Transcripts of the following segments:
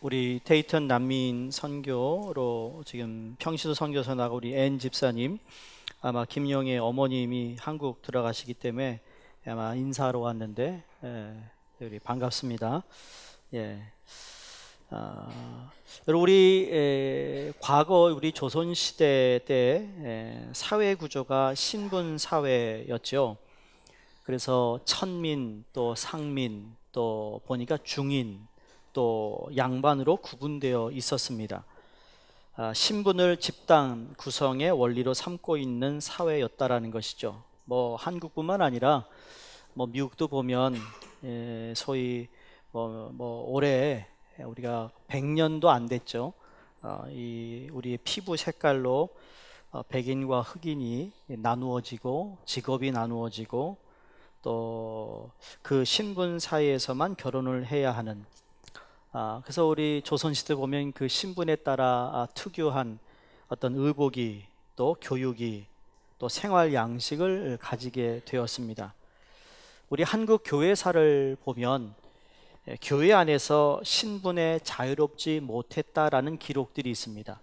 우리 데이턴 난민 선교로 지금 평시도 선교사 나가 우리 앤 집사님, 아마 김영의 어머님이 한국 들어가시기 때문에 아마 인사하러 왔는데, 우리 반갑습니다. 예. 여러분, 우리 과거 우리 조선 시대 때 사회 구조가 신분 사회였죠. 그래서 천민, 또 상민, 또 보니까 중인, 또 양반으로 구분되어 있었습니다. 신분을 집단 구성의 원리로 삼고 있는 사회였다라는 것이죠. 뭐 한국뿐만 아니라 뭐 미국도 보면 소위 올해 우리가 100년도 안 됐죠. 이 우리의 피부 색깔로 백인과 흑인이 나누어지고 직업이 나누어지고 또 그 신분 사이에서만 결혼을 해야 하는, 그래서 우리 조선시대 보면 그 신분에 따라 특유한 어떤 의복이, 또 교육이, 또 생활 양식을 가지게 되었습니다. 우리 한국 교회사를 보면 교회 안에서 신분에 자유롭지 못했다라는 기록들이 있습니다.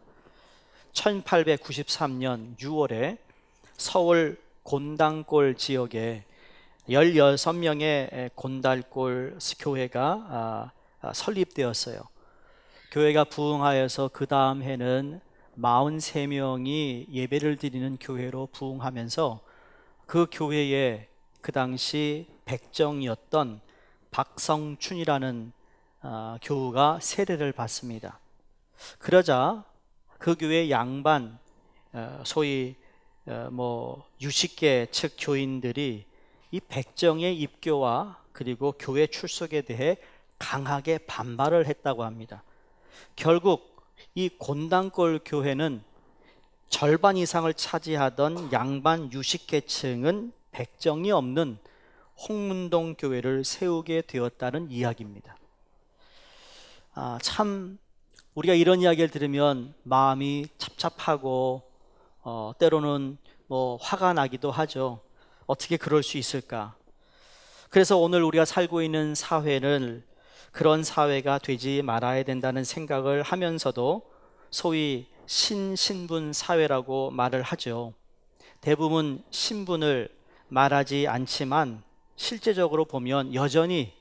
1893년 6월에 서울 곤당골 지역에 16명의 곤달골 교회가 설립되었어요. 교회가 부흥하여서 그 다음 해는 43명이 예배를 드리는 교회로 부흥하면서 그 교회에 그 당시 백정이었던 박성춘이라는 교우가 세례를 받습니다. 그러자 그 교회 양반, 소위 유식계 측 교인들이 이 백정의 입교와 그리고 교회 출석에 대해 강하게 반발을 했다고 합니다. 결국 이 곤당골 교회는 절반 이상을 차지하던 양반 유식계층은 백정이 없는 홍문동 교회를 세우게 되었다는 이야기입니다. 참 우리가 이런 이야기를 들으면 마음이 찹찹하고 때로는 화가 나기도 하죠. 어떻게 그럴 수 있을까? 그래서 오늘 우리가 살고 있는 사회는 그런 사회가 되지 말아야 된다는 생각을 하면서도 소위 신분 사회라고 말을 하죠. 대부분 신분을 말하지 않지만 실제적으로 보면 여전히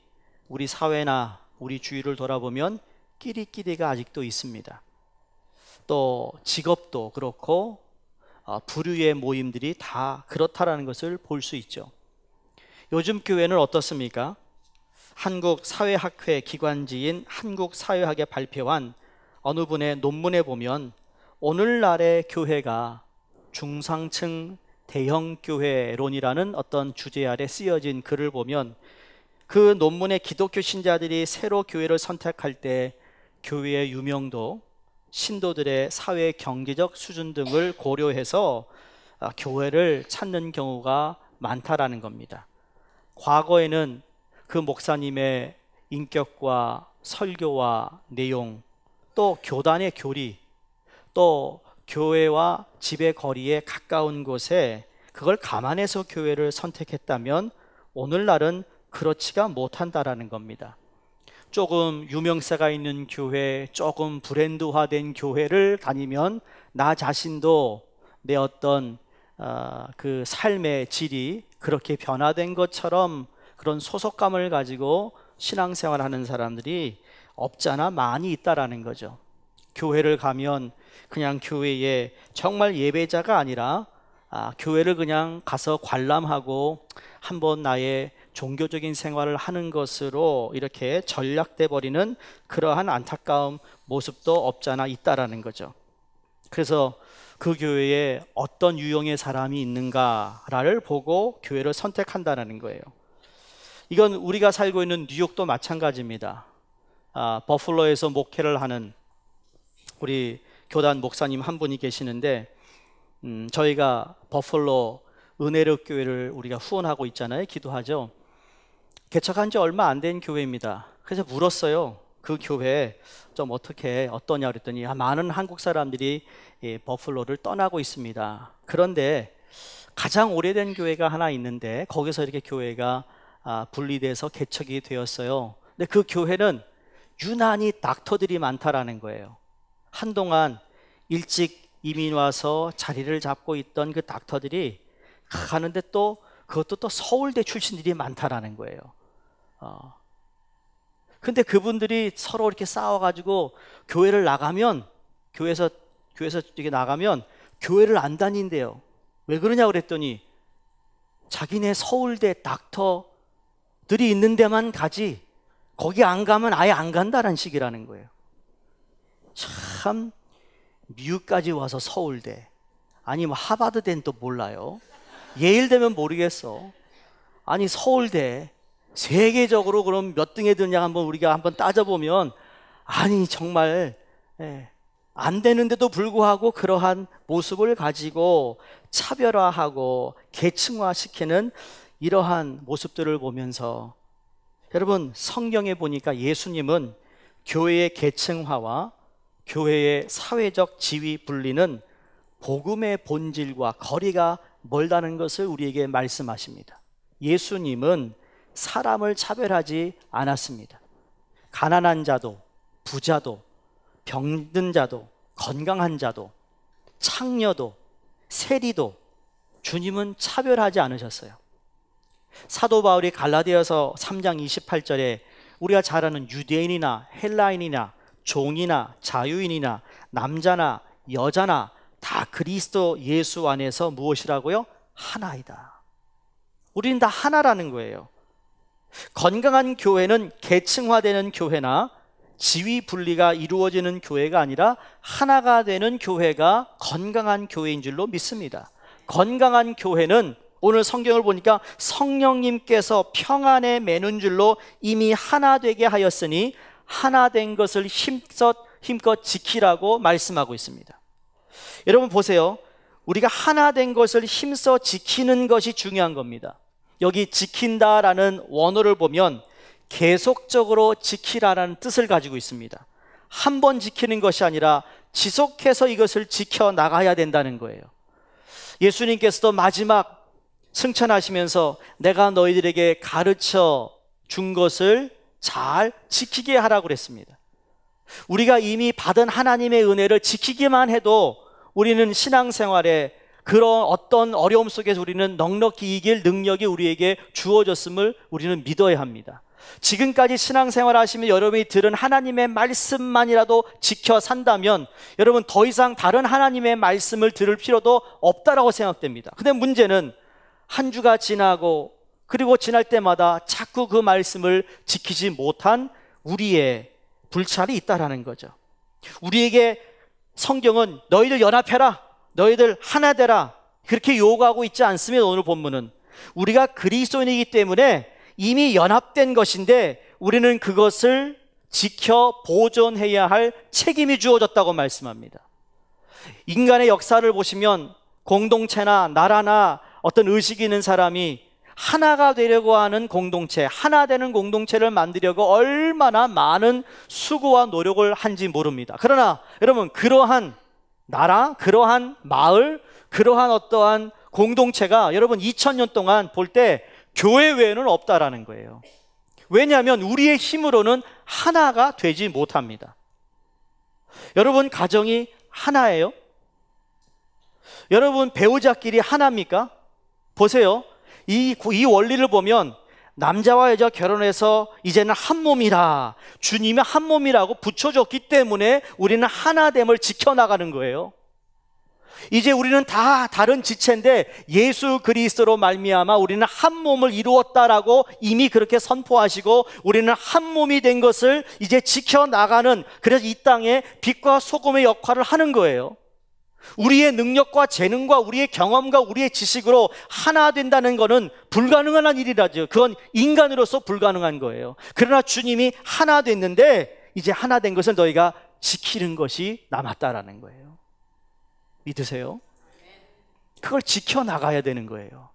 우리 사회나 우리 주위를 돌아보면 끼리끼리가 아직도 있습니다. 또 직업도 그렇고 부류의 모임들이 다 그렇다라는 것을 볼 수 있죠. 요즘 교회는 어떻습니까? 한국사회학회 기관지인 한국사회학에 발표한 어느 분의 논문에 보면 오늘날의 교회가 중상층 대형교회론이라는 어떤 주제 아래 쓰여진 글을 보면 그 논문의 기독교 신자들이 새로 교회를 선택할 때 교회의 유명도, 신도들의 사회 경제적 수준 등을 고려해서 교회를 찾는 경우가 많다라는 겁니다. 과거에는 그 목사님의 인격과 설교와 내용, 또 교단의 교리, 또 교회와 집의 거리에 가까운 곳에 그걸 감안해서 교회를 선택했다면 오늘날은 그렇지가 못한다라는 겁니다. 조금 유명세가 있는 교회, 조금 브랜드화된 교회를 다니면 나 자신도 내 어떤 그 삶의 질이 그렇게 변화된 것처럼 그런 소속감을 가지고 신앙생활하는 사람들이 없잖아 많이 있다라는 거죠. 교회를 가면 그냥 교회에 정말 예배자가 아니라 교회를 그냥 가서 관람하고 한번 나의 종교적인 생활을 하는 것으로 이렇게 전락돼 버리는 그러한 안타까운 모습도 없잖아 있다라는 거죠. 그래서 그 교회에 어떤 유형의 사람이 있는가를 보고 교회를 선택한다는 거예요. 이건 우리가 살고 있는 뉴욕도 마찬가지입니다. 버플로에서 목회를 하는 우리 교단 목사님 한 분이 계시는데 저희가 버플로 은혜력 교회를 우리가 후원하고 있잖아요. 기도하죠. 개척한 지 얼마 안 된 교회입니다. 그래서 물었어요. 그 교회 좀 어떠냐 그랬더니 많은 한국 사람들이 버플로를 떠나고 있습니다. 그런데 가장 오래된 교회가 하나 있는데 거기서 이렇게 교회가 분리돼서 개척이 되었어요. 근데 그 교회는 유난히 닥터들이 많다라는 거예요. 한동안 일찍 이민 와서 자리를 잡고 있던 그 닥터들이 가는데 또 그것도 또 서울대 출신들이 많다라는 거예요. 근데 그분들이 서로 이렇게 싸워가지고 교회를 나가면 교회에서 이렇게 나가면 교회를 안 다닌대요. 왜 그러냐 그랬더니 자기네 서울대 닥터들이 있는 데만 가지 거기 안 가면 아예 안 간다는 식이라는 거예요. 참 미국까지 와서 서울대, 아니 뭐 하버드대는 또 몰라요. 예일대면 모르겠어. 아니 서울대 세계적으로 그럼 몇 등에 드냐 한번 우리가 한번 따져보면 아니 정말 안 되는데도 불구하고 그러한 모습을 가지고 차별화하고 계층화시키는 이러한 모습들을 보면서 여러분 성경에 보니까 예수님은 교회의 계층화와 교회의 사회적 지위 분리는 복음의 본질과 거리가 멀다는 것을 우리에게 말씀하십니다. 예수님은 사람을 차별하지 않았습니다. 가난한 자도 부자도 병든 자도 건강한 자도 창녀도 세리도 주님은 차별하지 않으셨어요. 사도 바울이 갈라디아서 3장 28절에 우리가 잘 아는 유대인이나 헬라인이나 종이나 자유인이나 남자나 여자나 다 그리스도 예수 안에서 무엇이라고요? 하나이다. 우리는 다 하나라는 거예요. 건강한 교회는 계층화되는 교회나 지위 분리가 이루어지는 교회가 아니라 하나가 되는 교회가 건강한 교회인 줄로 믿습니다. 건강한 교회는 오늘 성경을 보니까 성령님께서 평안에 매는 줄로 이미 하나 되게 하였으니 하나 된 것을 힘껏 지키라고 말씀하고 있습니다. 여러분 보세요. 우리가 하나 된 것을 힘써 지키는 것이 중요한 겁니다. 여기 지킨다라는 원어를 보면 계속적으로 지키라라는 뜻을 가지고 있습니다. 한 번 지키는 것이 아니라 지속해서 이것을 지켜나가야 된다는 거예요. 예수님께서도 마지막 승천하시면서 내가 너희들에게 가르쳐 준 것을 잘 지키게 하라고 그랬습니다. 우리가 이미 받은 하나님의 은혜를 지키기만 해도 우리는 신앙생활에 그런 어떤 어려움 속에서 우리는 넉넉히 이길 능력이 우리에게 주어졌음을 우리는 믿어야 합니다. 지금까지 신앙생활 하시면 여러분이 들은 하나님의 말씀만이라도 지켜 산다면 여러분 더 이상 다른 하나님의 말씀을 들을 필요도 없다라고 생각됩니다. 근데 문제는 한 주가 지나고 그리고 지날 때마다 자꾸 그 말씀을 지키지 못한 우리의 불찰이 있다라는 거죠. 우리에게 성경은 너희들 연합해라, 너희들 하나 되라 그렇게 요구하고 있지 않습니다. 오늘 본문은 우리가 그리스도인이기 때문에 이미 연합된 것인데 우리는 그것을 지켜 보존해야 할 책임이 주어졌다고 말씀합니다. 인간의 역사를 보시면 공동체나 나라나 어떤 의식이 있는 사람이 하나가 되려고 하는 공동체, 하나 되는 공동체를 만들려고 얼마나 많은 수고와 노력을 한지 모릅니다. 그러나 여러분 그러한 나라, 그러한 마을, 그러한 어떠한 공동체가 여러분 2000년 동안 볼 때 교회 외에는 없다라는 거예요. 왜냐하면 우리의 힘으로는 하나가 되지 못합니다. 여러분 가정이 하나예요? 여러분 배우자끼리 하나입니까? 보세요. 이 원리를 보면 남자와 여자 결혼해서 이제는 한 몸이라 주님이 한 몸이라고 붙여줬기 때문에 우리는 하나됨을 지켜나가는 거예요. 이제 우리는 다 다른 지체인데 예수 그리스도로 말미암아 우리는 한 몸을 이루었다라고 이미 그렇게 선포하시고 우리는 한 몸이 된 것을 이제 지켜나가는, 그래서 이 땅에 빛과 소금의 역할을 하는 거예요. 우리의 능력과 재능과 우리의 경험과 우리의 지식으로 하나 된다는 것은 불가능한 일이라죠. 그건 인간으로서 불가능한 거예요. 그러나 주님이 하나 됐는데 이제 하나 된 것을 너희가 지키는 것이 남았다라는 거예요. 믿으세요? 그걸 지켜나가야 되는 거예요.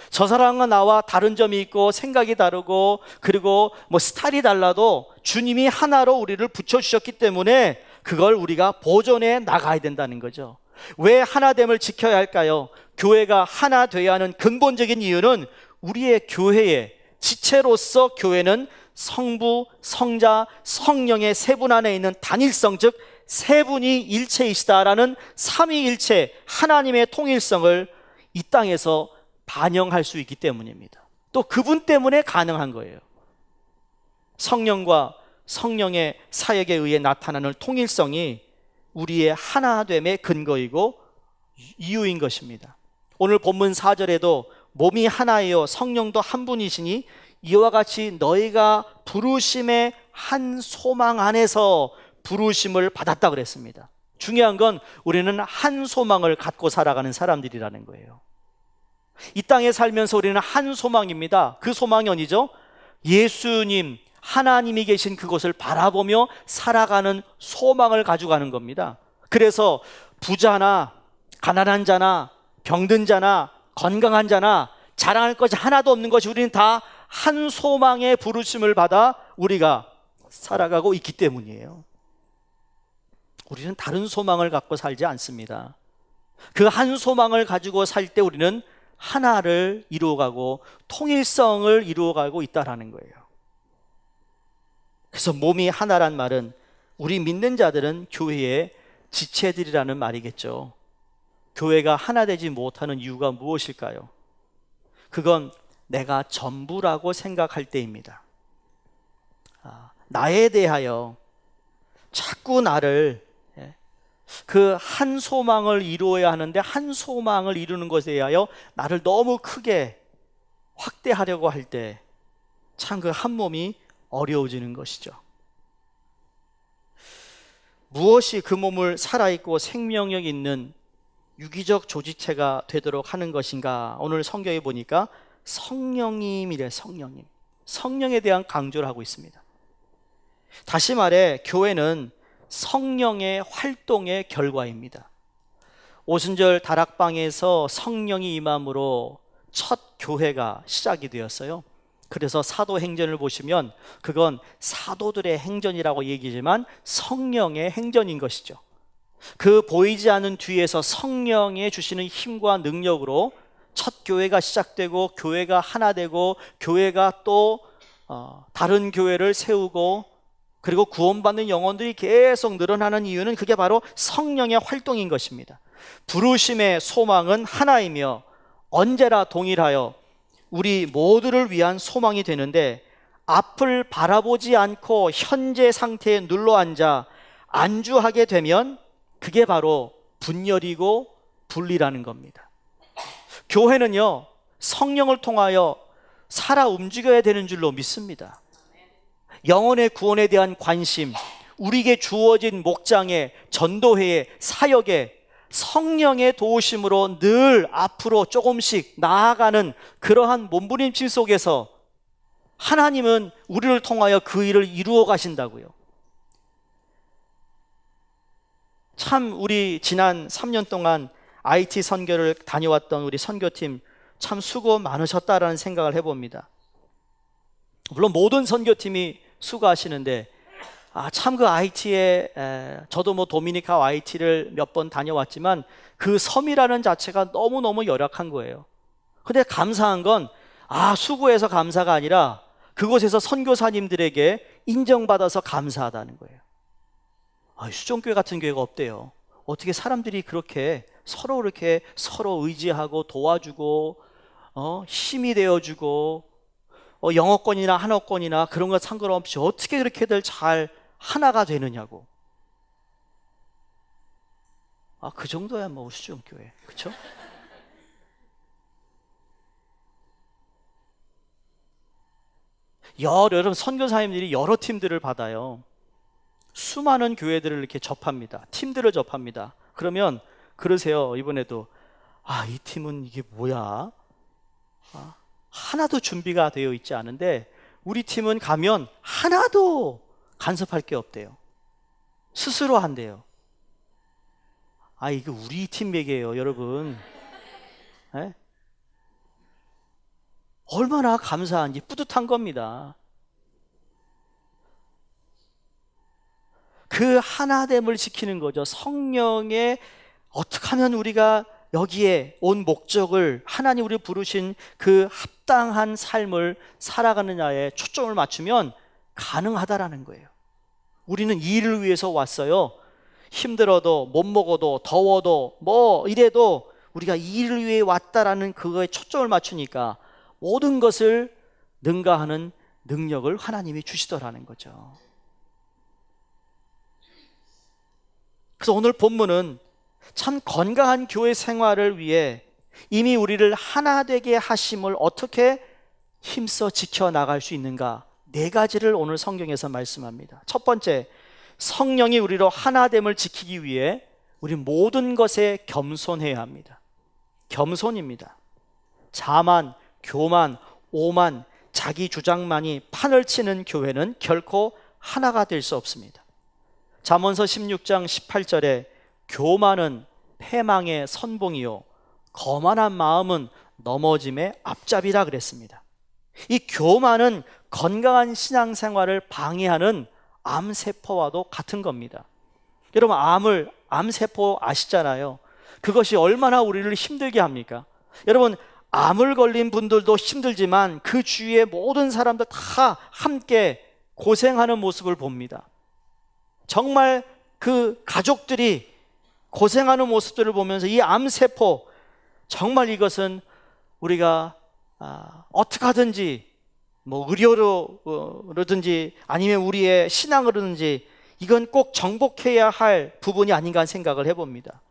저 사람과 나와 다른 점이 있고 생각이 다르고 그리고 뭐 스타일이 달라도 주님이 하나로 우리를 붙여주셨기 때문에 그걸 우리가 보존해 나가야 된다는 거죠. 왜 하나됨을 지켜야 할까요? 교회가 하나 돼야 하는 근본적인 이유는 우리의 교회의 지체로서 교회는 성부, 성자, 성령의 세 분 안에 있는 단일성, 즉 세 분이 일체이시다라는 삼위일체 하나님의 통일성을 이 땅에서 반영할 수 있기 때문입니다. 또 그분 때문에 가능한 거예요. 성령과 성령의 사역에 의해 나타나는 통일성이 우리의 하나됨의 근거이고 이유인 것입니다. 오늘 본문 4절에도 몸이 하나이요 성령도 한 분이시니 이와 같이 너희가 부르심의 한 소망 안에서 부르심을 받았다 그랬습니다. 중요한 건 우리는 한 소망을 갖고 살아가는 사람들이라는 거예요. 이 땅에 살면서 우리는 한 소망입니다. 그 소망이 어디죠? 예수님, 하나님이 계신 그곳을 바라보며 살아가는 소망을 가져가는 겁니다. 그래서 부자나 가난한 자나 병든 자나 건강한 자나 자랑할 것이 하나도 없는 것이 우리는 다 한 소망의 부르심을 받아 우리가 살아가고 있기 때문이에요. 우리는 다른 소망을 갖고 살지 않습니다. 그 한 소망을 가지고 살 때 우리는 하나를 이루어가고 통일성을 이루어가고 있다는 거예요. 그래서 몸이 하나란 말은 우리 믿는 자들은 교회의 지체들이라는 말이겠죠. 교회가 하나 되지 못하는 이유가 무엇일까요? 그건 내가 전부라고 생각할 때입니다. 나에 대하여 자꾸 나를 그 한 소망을 이루어야 하는데 한 소망을 이루는 것에 대하여 나를 너무 크게 확대하려고 할 때 참 그 한 몸이 어려워지는 것이죠. 무엇이 그 몸을 살아있고 생명력 있는 유기적 조직체가 되도록 하는 것인가? 오늘 성경에 보니까 성령님이래. 성령님. 성령에 대한 강조를 하고 있습니다. 다시 말해 교회는 성령의 활동의 결과입니다. 오순절 다락방에서 성령이 임함으로 첫 교회가 시작이 되었어요. 그래서 사도행전을 보시면 그건 사도들의 행전이라고 얘기지만 성령의 행전인 것이죠. 그 보이지 않는 뒤에서 성령의 주시는 힘과 능력으로 첫 교회가 시작되고 교회가 하나 되고 교회가 또 다른 교회를 세우고 그리고 구원받는 영혼들이 계속 늘어나는 이유는 그게 바로 성령의 활동인 것입니다. 부르심의 소망은 하나이며 언제나 동일하여 우리 모두를 위한 소망이 되는데 앞을 바라보지 않고 현재 상태에 눌러앉아 안주하게 되면 그게 바로 분열이고 분리라는 겁니다. 교회는요 성령을 통하여 살아 움직여야 되는 줄로 믿습니다. 영혼의 구원에 대한 관심, 우리에게 주어진 목장에, 전도회에, 사역에 성령의 도우심으로 늘 앞으로 조금씩 나아가는 그러한 몸부림침 속에서 하나님은 우리를 통하여 그 일을 이루어 가신다고요. 참 우리 지난 3년 동안 IT 선교를 다녀왔던 우리 선교팀 참 수고 많으셨다라는 생각을 해봅니다. 물론 모든 선교팀이 수고하시는데 참 그 IT에 저도 뭐 도미니카 IT를 몇 번 다녀왔지만 그 섬이라는 자체가 너무너무 열악한 거예요. 근데 감사한 건 수고해서 감사가 아니라 그곳에서 선교사님들에게 인정받아서 감사하다는 거예요. 수종교회 같은 교회가 없대요. 어떻게 사람들이 그렇게 서로 이렇게 서로 의지하고 도와주고 힘이 되어주고 영어권이나 한어권이나 그런 거 상관없이 어떻게 그렇게들 잘 하나가 되느냐고. 그 정도야 뭐 수종교회, 그렇죠? 여러 선교사님들이 여러 팀들을 받아요. 수많은 교회들을 이렇게 접합니다. 팀들을 접합니다. 그러면 그러세요. 이번에도 이 팀은 이게 뭐야? 하나도 준비가 되어 있지 않은데 우리 팀은 가면 하나도 간섭할 게 없대요. 스스로 한대요. 이게 우리 팀 얘기예요, 여러분. 네? 얼마나 감사한지 뿌듯한 겁니다. 그 하나됨을 지키는 거죠. 성령의 어떻게 하면 우리가 여기에 온 목적을 하나님 우리 부르신 그 합당한 삶을 살아가느냐에 초점을 맞추면 가능하다라는 거예요. 우리는 이 일을 위해서 왔어요. 힘들어도 못 먹어도 더워도 뭐 이래도 우리가 이 일을 위해 왔다라는 그거에 초점을 맞추니까 모든 것을 능가하는 능력을 하나님이 주시더라는 거죠. 그래서 오늘 본문은 참 건강한 교회 생활을 위해 이미 우리를 하나 되게 하심을 어떻게 힘써 지켜나갈 수 있는가, 4가지를 오늘 성경에서 말씀합니다. 첫 번째, 성령이 우리로 하나됨을 지키기 위해 우리 모든 것에 겸손해야 합니다. 겸손입니다. 자만, 교만, 오만, 자기 주장만이 판을 치는 교회는 결코 하나가 될 수 없습니다. 잠언서 16장 18절에 교만은 패망의 선봉이요 거만한 마음은 넘어짐의 앞잡이라 그랬습니다. 이 교만은 건강한 신앙생활을 방해하는 암세포와도 같은 겁니다. 여러분, 암세포 아시잖아요. 그것이 얼마나 우리를 힘들게 합니까? 여러분, 암을 걸린 분들도 힘들지만 그 주위의 모든 사람들 다 함께 고생하는 모습을 봅니다. 정말 그 가족들이 고생하는 모습들을 보면서 이 암세포, 정말 이것은 우리가 어떻게 하든지 뭐 의료로든지 아니면 우리의 신앙으로든지 이건 꼭 정복해야 할 부분이 아닌가 생각을 해봅니다.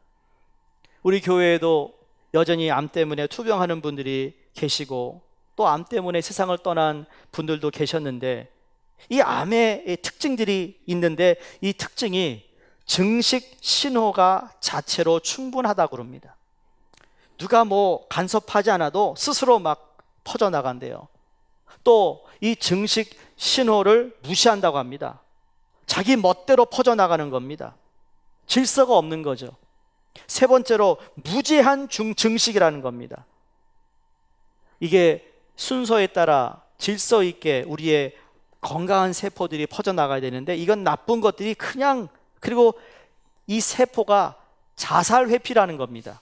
우리 교회에도 여전히 암 때문에 투병하는 분들이 계시고 또 암 때문에 세상을 떠난 분들도 계셨는데, 이 암의 특징들이 있는데 이 특징이 증식 신호가 자체로 충분하다고 그럽니다. 누가 뭐 간섭하지 않아도 스스로 막 퍼져나간대요. 또 이 증식 신호를 무시한다고 합니다. 자기 멋대로 퍼져나가는 겁니다. 질서가 없는 거죠. 세 번째로 무제한 증식이라는 겁니다. 이게 순서에 따라 질서 있게 우리의 건강한 세포들이 퍼져나가야 되는데 이건 나쁜 것들이 그냥, 그리고 이 세포가 자살 회피라는 겁니다.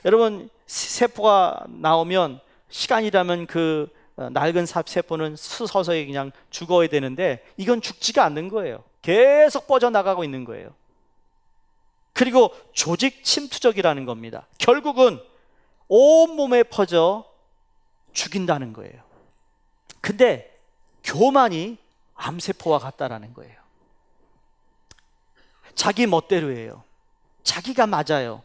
여러분, 세포가 나오면 시간이라면 그 낡은 세포는 서서히 그냥 죽어야 되는데 이건 죽지가 않는 거예요. 계속 뻗어나가고 있는 거예요. 그리고 조직 침투적이라는 겁니다. 결국은 온몸에 퍼져 죽인다는 거예요. 근데 교만이 암세포와 같다라는 거예요. 자기 멋대로 해요. 자기가 맞아요.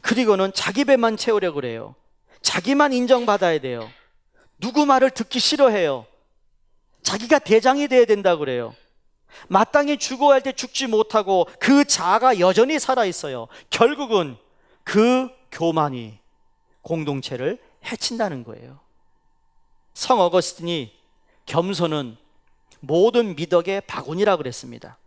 그리고는 자기 배만 채우려고 그래요. 자기만 인정받아야 돼요. 누구 말을 듣기 싫어해요. 자기가 대장이 돼야 된다고 그래요. 마땅히 죽어야 할 때 죽지 못하고 그 자아가 여전히 살아있어요. 결국은 그 교만이 공동체를 해친다는 거예요. 성 어거스틴이 겸손은 모든 미덕의 바구니라 그랬습니다.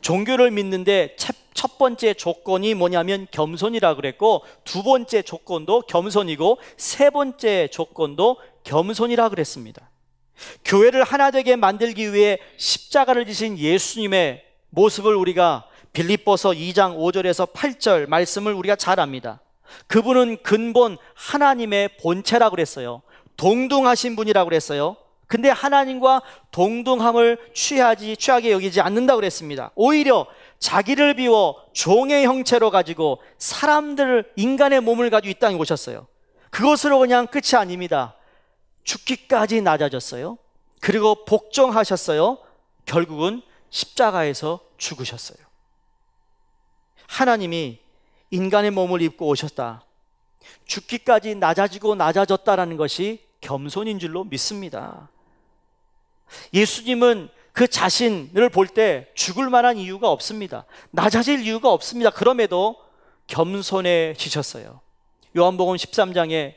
종교를 믿는데 첫 번째 조건이 뭐냐면 겸손이라 그랬고, 두 번째 조건도 겸손이고, 세 번째 조건도 겸손이라 그랬습니다. 교회를 하나 되게 만들기 위해 십자가를 지신 예수님의 모습을 우리가 빌립보서 2장 5절에서 8절 말씀을 우리가 잘 압니다. 그분은 근본 하나님의 본체라고 그랬어요. 동등하신 분이라고 그랬어요. 근데 하나님과 동등함을 취하게 여기지 않는다고 그랬습니다. 오히려 자기를 비워 종의 형체로 가지고 인간의 몸을 가지고 이 땅에 오셨어요. 그것으로 그냥 끝이 아닙니다. 죽기까지 낮아졌어요. 그리고 복종하셨어요. 결국은 십자가에서 죽으셨어요. 하나님이 인간의 몸을 입고 오셨다. 죽기까지 낮아졌다라는 것이 겸손인 줄로 믿습니다. 예수님은 그 자신을 볼 때 죽을 만한 이유가 없습니다. 낮아질 이유가 없습니다. 그럼에도 겸손해지셨어요. 요한복음 13장에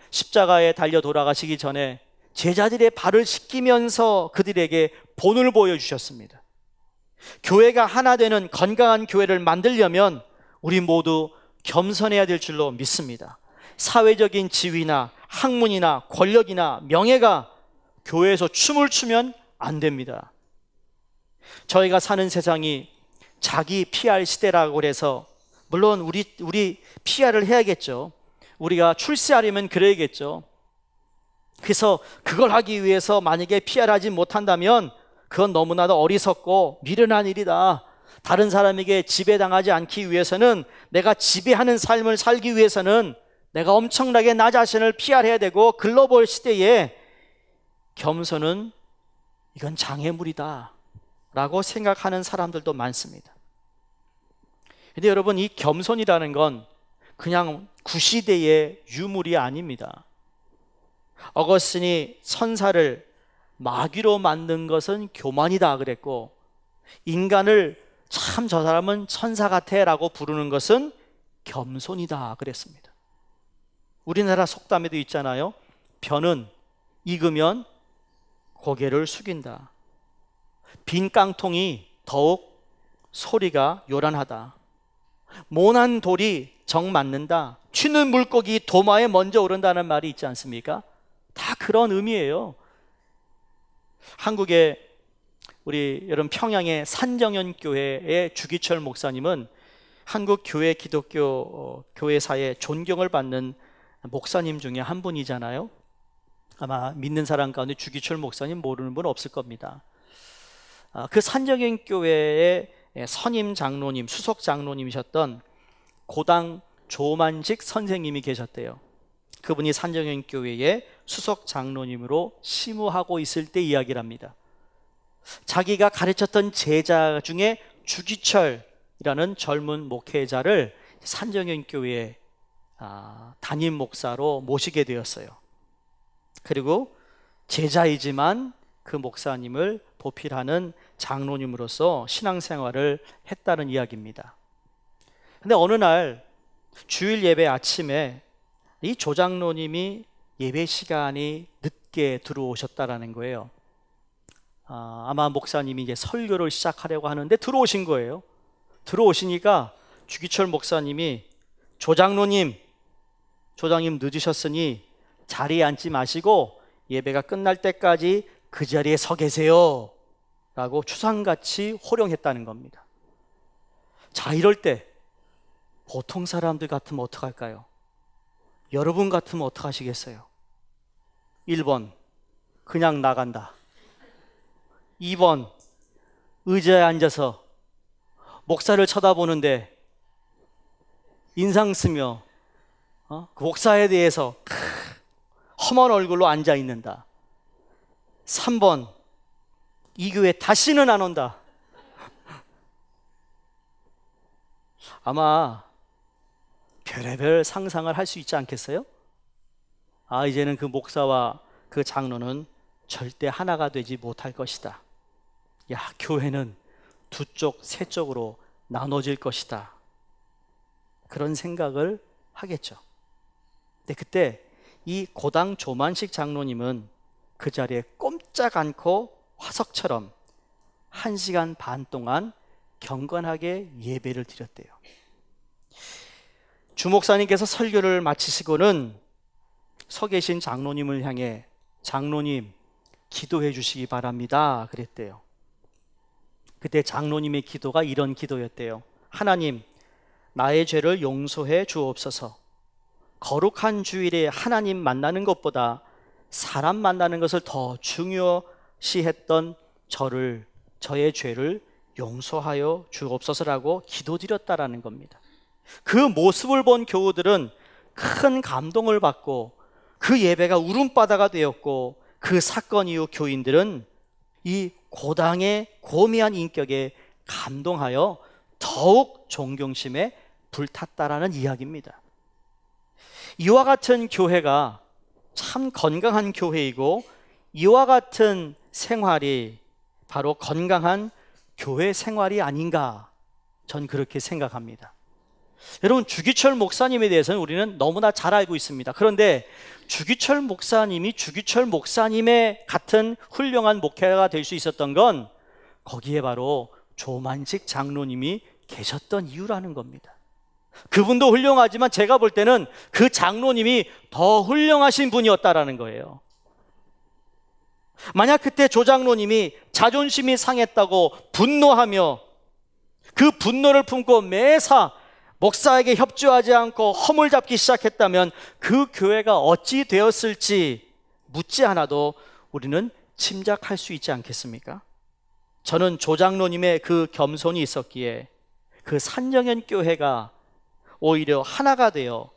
십자가에 달려 돌아가시기 전에 제자들의 발을 씻기면서 그들에게 본을 보여주셨습니다. 교회가 하나 되는 건강한 교회를 만들려면 우리 모두 겸손해야 될 줄로 믿습니다. 사회적인 지위나 학문이나 권력이나 명예가 교회에서 춤을 추면 안 됩니다. 저희가 사는 세상이 자기 PR 시대라고 해서 물론 우리 PR을 해야겠죠. 우리가 출세하려면 그래야겠죠. 그래서 그걸 하기 위해서 만약에 PR하지 못한다면 그건 너무나도 어리석고 미련한 일이다. 다른 사람에게 지배당하지 않기 위해서는, 내가 지배하는 삶을 살기 위해서는 내가 엄청나게 나 자신을 PR해야 되고, 글로벌 시대에 겸손은 이건 장애물이다 라고 생각하는 사람들도 많습니다. 근데 여러분, 이 겸손이라는 건 그냥 구시대의 유물이 아닙니다. 어거스틴이 천사를 마귀로 만든 것은 교만이다 그랬고, 인간을 참 저 사람은 천사 같아 라고 부르는 것은 겸손이다 그랬습니다. 우리나라 속담에도 있잖아요. 벼는 익으면 고개를 숙인다. 빈 깡통이 더욱 소리가 요란하다. 모난 돌이 정 맞는다. 튀는 물고기 도마에 먼저 오른다는 말이 있지 않습니까? 다 그런 의미예요. 한국의 우리 여러분 평양의 산정연 교회의 주기철 목사님은 한국 교회 기독교 교회사에 존경을 받는 목사님 중에 한 분이잖아요. 아마 믿는 사람 가운데 주기철 목사님 모르는 분 없을 겁니다. 그 산정연 교회의 선임 장로님, 수석 장로님이셨던 고당 조만식 선생님이 계셨대요. 그분이 산정연 교회의 수석 장로님으로 심우하고 있을 때 이야기를 합니다. 자기가 가르쳤던 제자 중에 주기철이라는 젊은 목회자를 산정연 교회의 담임 목사로 모시게 되었어요. 그리고 제자이지만 그 목사님을 보필하는 장로님으로서 신앙생활을 했다는 이야기입니다. 근데 어느 날 주일 예배 아침에 이 조장로님이 예배 시간이 늦게 들어오셨다라는 거예요. 아마 목사님이 이제 설교를 시작하려고 하는데 들어오신 거예요. 들어오시니까 주기철 목사님이 조장님 늦으셨으니 자리에 앉지 마시고 예배가 끝날 때까지 그 자리에 서 계세요 라고 추상같이 호령했다는 겁니다. 자, 이럴 때 보통 사람들 같으면 어떡할까요? 여러분 같으면 어떡하시겠어요? 1번 그냥 나간다. 2번 의자에 앉아서 목사를 쳐다보는데 인상 쓰며 그 목사에 대해서 험한 얼굴로 앉아 있는다. 3번 이 교회 다시는 안 온다. 아마 별의별 상상을 할 수 있지 않겠어요? 이제는 그 목사와 그 장로는 절대 하나가 되지 못할 것이다. 교회는 두 쪽, 세 쪽으로 나눠질 것이다. 그런 생각을 하겠죠. 근데 그때 이 고당 조만식 장로님은 그 자리에 꼼짝 않고 화석처럼 1시간 반 동안 경건하게 예배를 드렸대요. 주목사님께서 설교를 마치시고는 서 계신 장로님을 향해 장로님 기도해 주시기 바랍니다 그랬대요. 그때 장로님의 기도가 이런 기도였대요. 하나님, 나의 죄를 용서해 주옵소서. 거룩한 주일에 하나님 만나는 것보다 사람 만나는 것을 더 중요시했던 저의 죄를 용서하여 주옵소서라고 기도드렸다라는 겁니다. 그 모습을 본 교우들은 큰 감동을 받고 그 예배가 울음바다가 되었고, 그 사건 이후 교인들은 이 고당의 고미한 인격에 감동하여 더욱 존경심에 불탔다라는 이야기입니다. 이와 같은 교회가 참 건강한 교회이고, 이와 같은 생활이 바로 건강한 교회 생활이 아닌가, 전 그렇게 생각합니다. 여러분, 주기철 목사님에 대해서는 우리는 너무나 잘 알고 있습니다. 그런데 주기철 목사님이 주기철 목사님의 같은 훌륭한 목회가 될 수 있었던 건 거기에 바로 조만식 장로님이 계셨던 이유라는 겁니다. 그분도 훌륭하지만 제가 볼 때는 그 장로님이 더 훌륭하신 분이었다라는 거예요. 만약 그때 조 장로님이 자존심이 상했다고 분노하며 그 분노를 품고 매사 목사에게 협조하지 않고 허물 잡기 시작했다면 그 교회가 어찌 되었을지 묻지 않아도 우리는 짐작할 수 있지 않겠습니까? 저는 조장로님의 그 겸손이 있었기에 그 산정현 교회가 오히려 하나가 되어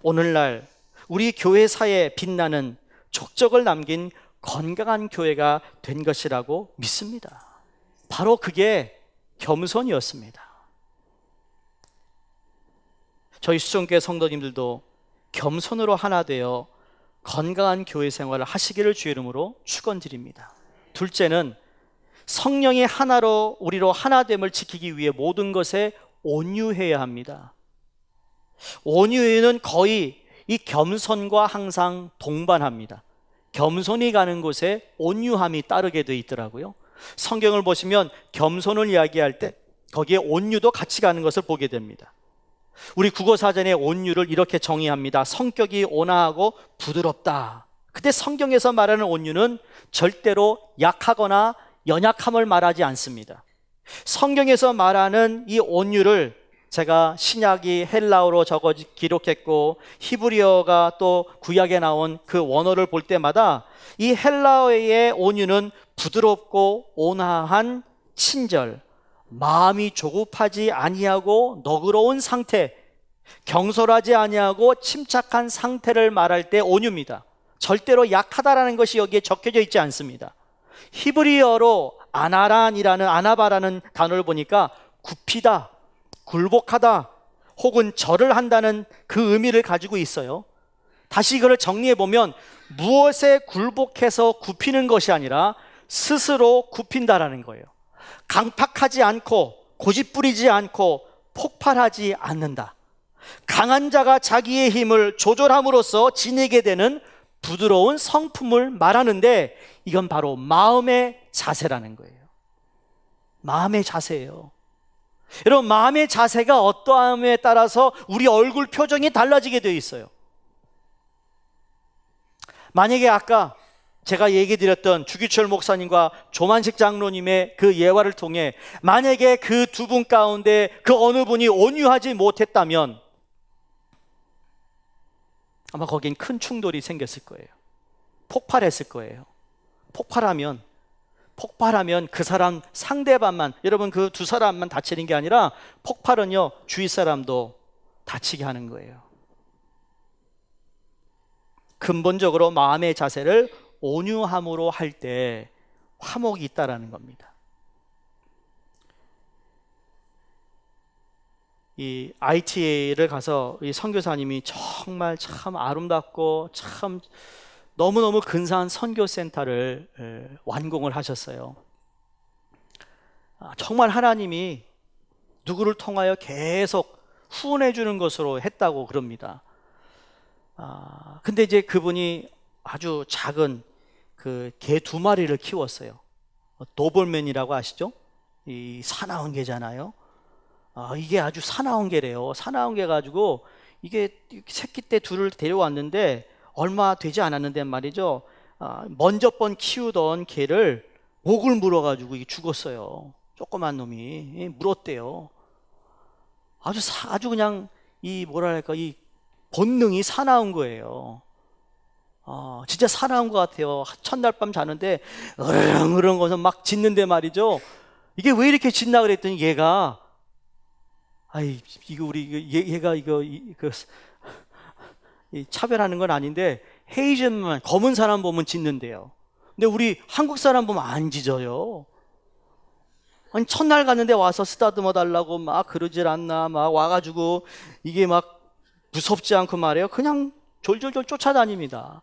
오늘날 우리 교회사에 빛나는 족적을 남긴 건강한 교회가 된 것이라고 믿습니다. 바로 그게 겸손이었습니다. 저희 수종교회 성도님들도 겸손으로 하나 되어 건강한 교회 생활을 하시기를 주의 이름으로 축원드립니다. 둘째는 성령의 하나로 우리로 하나됨을 지키기 위해 모든 것에 온유해야 합니다. 온유는 거의 이 겸손과 항상 동반합니다. 겸손이 가는 곳에 온유함이 따르게 되어 있더라고요. 성경을 보시면 겸손을 이야기할 때 거기에 온유도 같이 가는 것을 보게 됩니다. 우리 국어사전에 온유를 이렇게 정의합니다. 성격이 온화하고 부드럽다. 근데 성경에서 말하는 온유는 절대로 약하거나 연약함을 말하지 않습니다. 성경에서 말하는 이 온유를 제가 신약이 헬라어로 기록했고 히브리어가 또 구약에 나온 그 원어를 볼 때마다 이 헬라어의 온유는 부드럽고 온화한 친절, 마음이 조급하지 아니하고 너그러운 상태, 경솔하지 아니하고 침착한 상태를 말할 때 온유입니다. 절대로 약하다라는 것이 여기에 적혀져 있지 않습니다. 히브리어로 아나바라는 단어를 보니까 굽히다, 굴복하다 혹은 절을 한다는 그 의미를 가지고 있어요. 다시 이걸 정리해 보면 무엇에 굴복해서 굽히는 것이 아니라 스스로 굽힌다라는 거예요. 강팍하지 않고 고집부리지 않고 폭발하지 않는다. 강한 자가 자기의 힘을 조절함으로써 지니게 되는 부드러운 성품을 말하는데 이건 바로 마음의 자세라는 거예요. 마음의 자세예요. 여러분, 마음의 자세가 어떠함에 따라서 우리 얼굴 표정이 달라지게 되어 있어요. 만약에 아까 제가 얘기 드렸던 주기철 목사님과 조만식 장로님의 그 예화를 통해 만약에 그 두 분 가운데 그 어느 분이 온유하지 못했다면 아마 거긴 큰 충돌이 생겼을 거예요. 폭발했을 거예요. 폭발하면 그 사람 상대방만, 여러분 그 두 사람만 다치는 게 아니라 폭발은요 주위 사람도 다치게 하는 거예요. 근본적으로 마음의 자세를 온유함으로 할 때 화목이 있다라는 겁니다. 이 ITA를 가서 이 선교사님이 정말 참 아름답고 참 너무너무 근사한 선교센터를 완공을 하셨어요. 정말 하나님이 누구를 통하여 계속 후원해 주는 것으로 했다고 그럽니다. 근데 이제 그분이 아주 작은 그 개 2마리를 키웠어요. 도벌맨이라고 아시죠? 이 사나운 개잖아요. 이게 아주 사나운 개래요. 사나운 개 가지고 이게 새끼 때 둘을 데려왔는데 얼마 되지 않았는데 말이죠. 먼저 번 키우던 개를 목을 물어가지고 이게 죽었어요. 조그만 놈이 물었대요. 아주 그냥 이 뭐랄까 이 본능이 사나운 거예요. 진짜 사나운 것 같아요. 첫날 밤 자는데 으렁으렁 거서 막 짖는데 말이죠. 이게 왜 이렇게 짖나 그랬더니 얘가 이거 우리 얘가 이거 차별하는 건 아닌데 헤이즈만 검은 사람 보면 짖는데요. 근데 우리 한국 사람 보면 안 짖어요. 아니 첫날 갔는데 와서 쓰다듬어 달라고 막 그러질 않나 막 와가지고 이게 막 무섭지 않고 말이에요. 그냥 졸졸졸 쫓아다닙니다.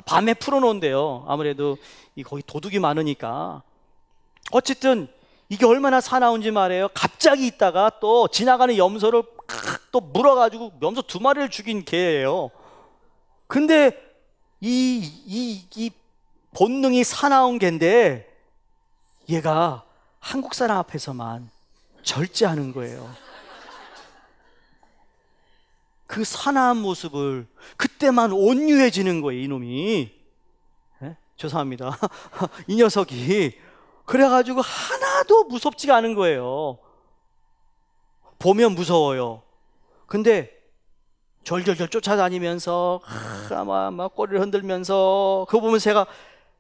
밤에 풀어놓은대요. 아무래도 거기 도둑이 많으니까. 어쨌든 이게 얼마나 사나운지 말이에요. 갑자기 있다가 또 지나가는 염소를 또 물어가지고 염소 2마리를 죽인 개예요. 근데 이 본능이 사나운 개인데 얘가 한국 사람 앞에서만 절제하는 거예요. 그 사나운 모습을 그때만 온유해지는 거예요. 이놈이. 죄송합니다. 이 녀석이 그래가지고 하나도 무섭지가 않은 거예요. 보면 무서워요. 근데 졸졸졸 쫓아다니면서 막 꼬리를 흔들면서 그거 보면서 제가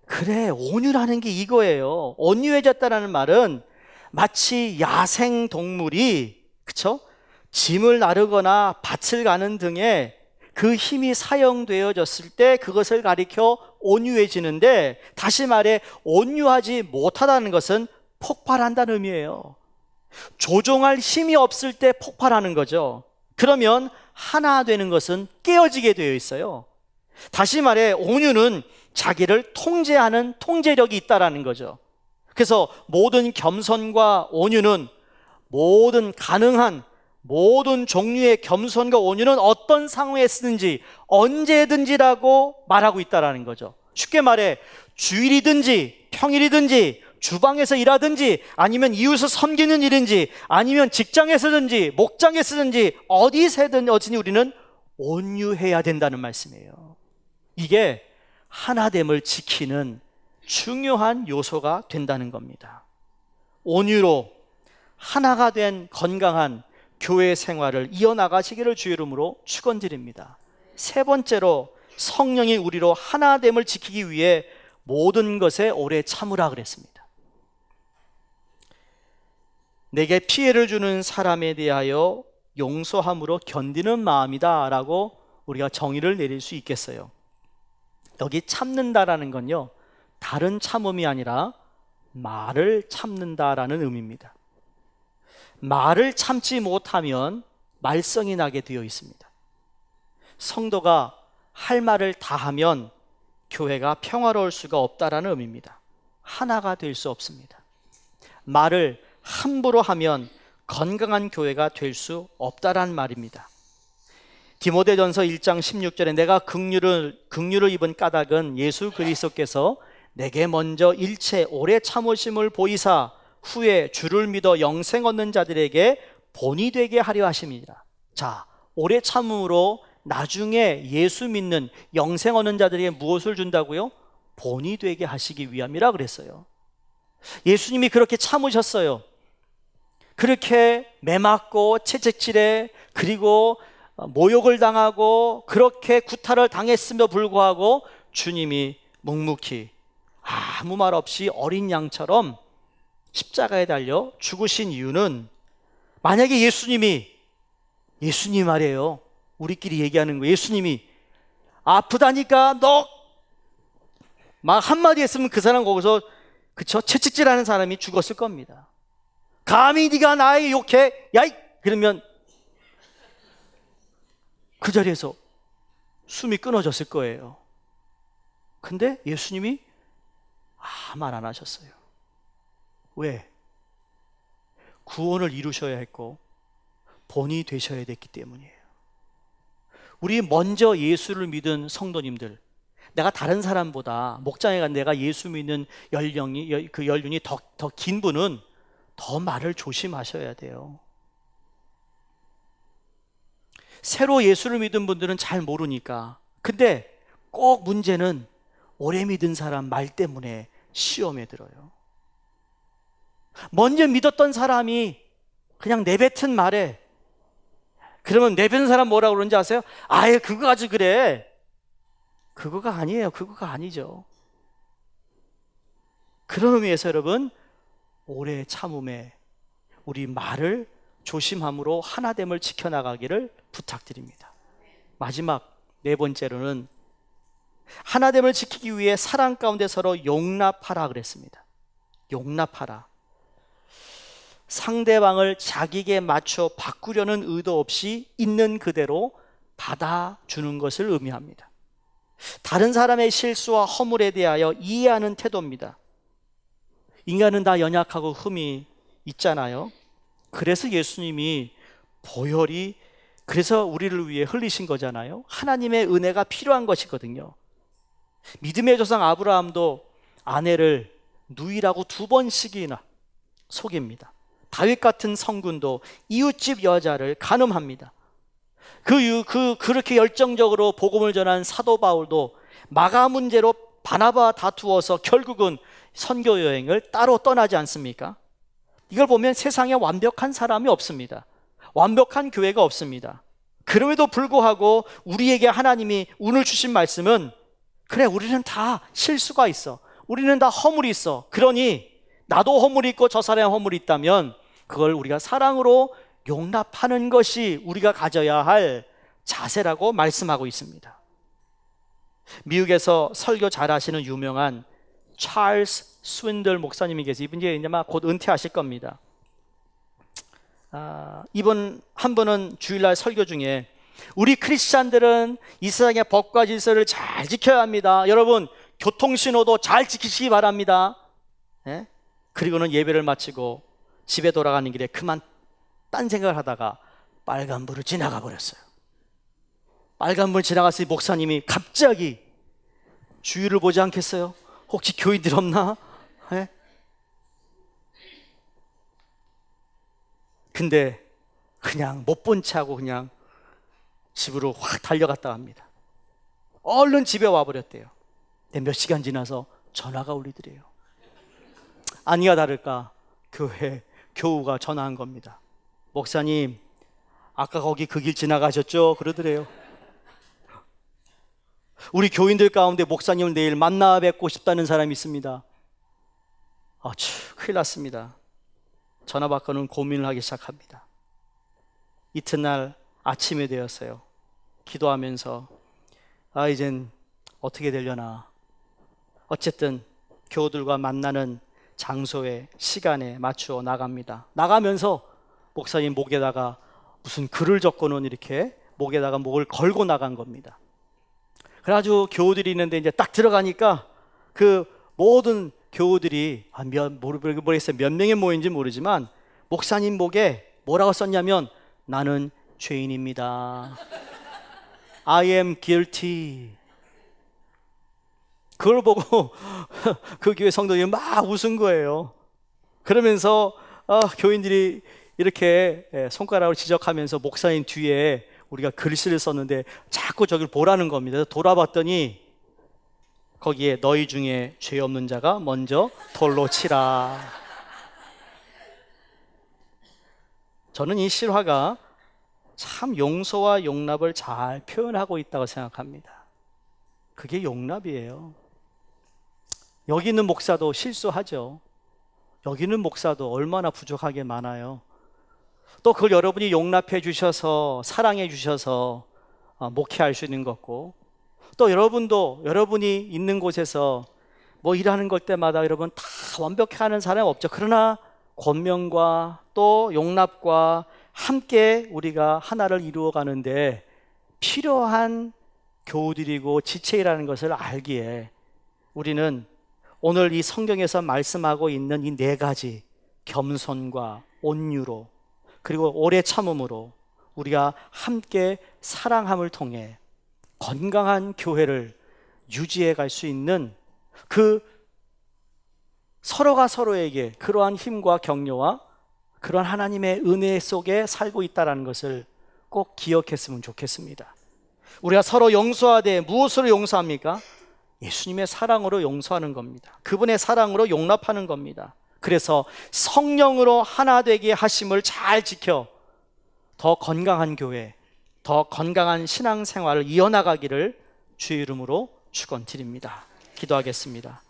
그래, 온유라는 게 이거예요. 온유해졌다는 말은 마치 야생 동물이, 그쵸? 짐을 나르거나 밭을 가는 등의 그 힘이 사용되어졌을 때 그것을 가리켜 온유해지는데, 다시 말해 온유하지 못하다는 것은 폭발한다는 의미예요. 조종할 힘이 없을 때 폭발하는 거죠. 그러면 하나 되는 것은 깨어지게 되어 있어요. 다시 말해 온유는 자기를 통제하는 통제력이 있다라는 거죠. 그래서 모든 겸손과 온유는, 모든 가능한 모든 종류의 겸손과 온유는 어떤 상황에 쓰든지 언제든지라고 말하고 있다라는 거죠. 쉽게 말해 주일이든지 평일이든지 주방에서 일하든지 아니면 이웃을 섬기는 일인지 아니면 직장에서든지 목장에서든지 어디서든 우리는 온유해야 된다는 말씀이에요. 이게 하나됨을 지키는 중요한 요소가 된다는 겁니다. 온유로 하나가 된 건강한 교회 생활을 이어나가시기를 주의 이름으로 축원드립니다. 세 번째로, 성령이 우리로 하나됨을 지키기 위해 모든 것에 오래 참으라 그랬습니다. 내게 피해를 주는 사람에 대하여 용서함으로 견디는 마음이다 라고 우리가 정의를 내릴 수 있겠어요. 여기 참는다라는 건요, 다른 참음이 아니라 말을 참는다라는 의미입니다. 말을 참지 못하면 말썽이 나게 되어 있습니다. 성도가 할 말을 다 하면 교회가 평화로울 수가 없다라는 의미입니다. 하나가 될 수 없습니다. 말을 함부로 하면 건강한 교회가 될 수 없다라는 말입니다. 디모데전서 1장 16절에 내가 긍휼을 입은 까닭은 예수 그리스도께서 내게 먼저 일체 오래 참으심을 보이사 후에 주를 믿어 영생 얻는 자들에게 본이 되게 하려 하심이니라. 자, 오래 참음으로 나중에 예수 믿는 영생 얻는 자들에게 무엇을 준다고요? 본이 되게 하시기 위함이라 그랬어요. 예수님이 그렇게 참으셨어요. 그렇게 매맞고 채찍질에, 그리고 모욕을 당하고 그렇게 구타를 당했음에도 불구하고 주님이 묵묵히 아무 말 없이 어린 양처럼 십자가에 달려 죽으신 이유는, 만약에 예수님 말이에요, 우리끼리 얘기하는 거예요. 예수님이 아프다니까 너 막 한마디 했으면 그 사람 거기서, 그쵸, 채찍질하는 사람이 죽었을 겁니다. 감히 네가 나에게 욕해? 야이! 그러면 그 자리에서 숨이 끊어졌을 거예요. 근데 예수님이 아무 말 안 하셨어요. 왜? 구원을 이루셔야 했고 본이 되셔야 됐기 때문이에요. 우리 먼저 예수를 믿은 성도님들, 내가 다른 사람보다 목장에 간 내가 예수 믿는 연륜이 더 긴 분은 더 말을 조심하셔야 돼요. 새로 예수를 믿은 분들은 잘 모르니까. 근데 꼭 문제는 오래 믿은 사람 말 때문에 시험에 들어요. 먼저 믿었던 사람이 그냥 내뱉은 말에, 그러면 내뱉은 사람 뭐라고 그러는지 아세요? 아예 그거 가지고 그래. 그거가 아니에요. 그거가 아니죠. 그런 의미에서 여러분, 오래 참음에 우리 말을 조심함으로 하나됨을 지켜나가기를 부탁드립니다. 마지막 네 번째로는 하나됨을 지키기 위해 사랑 가운데 서로 용납하라 그랬습니다. 용납하라. 상대방을 자기에게 맞춰 바꾸려는 의도 없이 있는 그대로 받아주는 것을 의미합니다. 다른 사람의 실수와 허물에 대하여 이해하는 태도입니다. 인간은 다 연약하고 흠이 있잖아요. 그래서 예수님이 보혈이, 그래서 우리를 위해 흘리신 거잖아요. 하나님의 은혜가 필요한 것이거든요. 믿음의 조상 아브라함도 아내를 누이라고 2번씩이나 속입니다. 다윗 같은 성군도 이웃집 여자를 간음합니다. 그렇게 열정적으로 복음을 전한 사도 바울도 마가 문제로 바나바와 다투어서 결국은 선교 여행을 따로 떠나지 않습니까? 이걸 보면 세상에 완벽한 사람이 없습니다. 완벽한 교회가 없습니다. 그럼에도 불구하고 우리에게 하나님이 오늘 주신 말씀은, 그래, 우리는 다 실수가 있어. 우리는 다 허물이 있어. 그러니 나도 허물이 있고 저 사람이 허물이 있다면 그걸 우리가 사랑으로 용납하는 것이 우리가 가져야 할 자세라고 말씀하고 있습니다. 미국에서 설교 잘하시는 유명한 찰스 스윈들 목사님이 계세요. 이분이 이제 막 곧 은퇴하실 겁니다. 이분 한 분은 주일날 설교 중에 우리 크리스찬들은 이 세상의 법과 질서를 잘 지켜야 합니다. 여러분 교통신호도 잘 지키시기 바랍니다. 예? 그리고는 예배를 마치고 집에 돌아가는 길에 그만 딴 생각을 하다가 빨간불을 지나가 버렸어요. 빨간불 지나갔으니 목사님이 갑자기 주위를 보지 않겠어요? 혹시 교인들 없나? 예? 근데 그냥 못 본 채 하고 그냥 집으로 확 달려갔다 합니다. 얼른 집에 와버렸대요. 몇 시간 지나서 전화가 울리더래요. 아니야 다를까 교우가 전화한 겁니다. 목사님 아까 거기 그 길 지나가셨죠? 그러더래요. 우리 교인들 가운데 목사님을 내일 만나 뵙고 싶다는 사람이 있습니다. 큰일 났습니다. 전화 받고는 고민을 하기 시작합니다. 이튿날 아침이 되었어요. 기도하면서 이젠 어떻게 되려나. 어쨌든 교우들과 만나는 장소에 시간에 맞추어 나갑니다. 나가면서 목사님 목에다가 무슨 글을 적고는 이렇게 목에다가 목을 걸고 나간 겁니다. 그래가지고 교우들이 있는데 이제 딱 들어가니까 그 모든 교우들이 모르겠어요. 몇 명이 모인지 모르지만 목사님 목에 뭐라고 썼냐면 나는 죄인입니다. I am guilty. 그걸 보고 그 교회 성도들이 막 웃은 거예요. 그러면서 교인들이 이렇게 손가락으로 지적하면서 목사님 뒤에 우리가 글씨를 썼는데 자꾸 저길 보라는 겁니다. 돌아봤더니 거기에 너희 중에 죄 없는 자가 먼저 돌로 치라. 저는 이 실화가 참 용서와 용납을 잘 표현하고 있다고 생각합니다. 그게 용납이에요. 여기 있는 목사도 실수하죠. 여기 있는 목사도 얼마나 부족하게 많아요. 또 그걸 여러분이 용납해 주셔서 사랑해 주셔서 목회할 수 있는 거고, 또 여러분도 여러분이 있는 곳에서 뭐 일하는 걸 때마다 여러분 다 완벽하는 사람이 없죠. 그러나 권면과 또 용납과 함께 우리가 하나를 이루어 가는데 필요한 교우들이고 지체라는 것을 알기에 우리는 오늘 이 성경에서 말씀하고 있는 이 네 가지 겸손과 온유로 그리고 오래 참음으로 우리가 함께 사랑함을 통해 건강한 교회를 유지해 갈 수 있는 그 서로가 서로에게 그러한 힘과 격려와 그런 하나님의 은혜 속에 살고 있다는 것을 꼭 기억했으면 좋겠습니다. 우리가 서로 용서하되 무엇으로 용서합니까? 예수님의 사랑으로 용서하는 겁니다. 그분의 사랑으로 용납하는 겁니다. 그래서 성령으로 하나 되게 하심을 잘 지켜 더 건강한 교회, 더 건강한 신앙생활을 이어나가기를 주의 이름으로 축원드립니다. 기도하겠습니다.